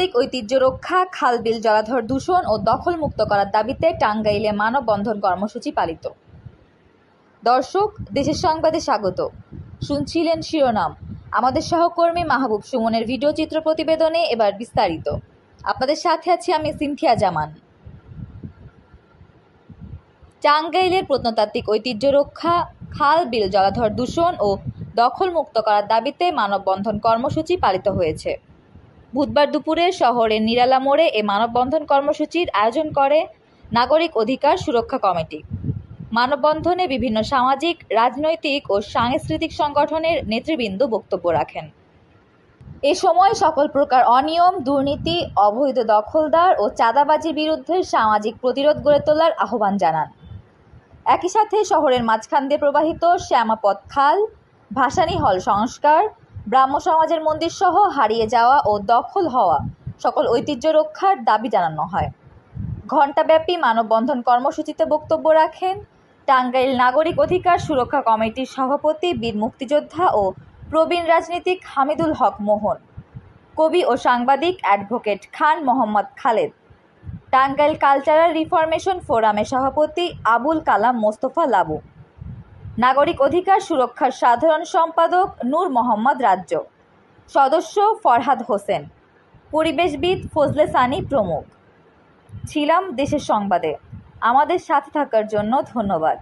প্রত্নতাত্ত্বিক ঐতিহ্য রক্ষা, খাল-বিল জলাধর দূষণ ও দখলমুক্ত করার দাবিতে টাঙ্গাইলে মানববন্ধন কর্মসূচি পালিত। দর্শক, দেশের সংবাদে স্বাগত। শুনছিলেন শিরোনাম। আমাদের সহকর্মী মাহবুব সুমনের ভিডিও চিত্র প্রতিবেদনে এবার বিস্তারিত। আপনাদের সাথে আছি আমি সিনথিয়া জামান। টাঙ্গাইলের প্রত্নতাত্ত্বিক ঐতিহ্য রক্ষা, খাল-বিল জলাধর দূষণ ও দখলমুক্ত করার দাবিতে মানববন্ধন কর্মসূচি পালিত হয়েছে। বুধবার দুপুরে শহরের নিরালা মোড়ে এ মানববন্ধন কর্মসূচির আয়োজন করে নাগরিক অধিকার সুরক্ষা কমিটি। মানববন্ধনে বিভিন্ন সামাজিক, রাজনৈতিক ও সাংস্কৃতিক সংগঠনের নেতৃবৃন্দ বক্তব্য রাখেন। এ সময় সকল প্রকার অনিয়ম, দুর্নীতি, অবৈধ দখলদার ও চাঁদাবাজির বিরুদ্ধে সামাজিক প্রতিরোধ গড়ে তোলার আহ্বান জানান। একই সাথে শহরের মাঝখান দিয়ে প্রবাহিত শ্যামাপথ খাল, ভাসানী হল সংস্কার, ব্রাহ্ম সমাজের মন্দির সহ হারিয়ে যাওয়া ও দখল হওয়া সকল ঐতিহ্য রক্ষার দাবি জানানো হয়। ঘণ্টাব্যাপী মানববন্ধন কর্মসূচিতে বক্তব্য রাখেন টাঙ্গাইল নাগরিক অধিকার সুরক্ষা কমিটির সভাপতি, বীর মুক্তিযোদ্ধা ও প্রবীণ রাজনীতিক হামিদুল হক মোহন, কবি ও সাংবাদিক advocate Khan Mohammad Khaled, Tangail cultural reformation ফোরামের সভাপতি আবুল কালাম মোস্তফা লাবু, নাগরিক অধিকার সুরক্ষার সাধারণ সম্পাদক নূর মোহাম্মদ রাজ্য, সদস্য ফরহাদ হোসেন, পরিবেশবিদ ফজলে সানি প্রমুখ। ছিলাম দেশের সংবাদে। আমাদের সাথে থাকার জন্য ধন্যবাদ।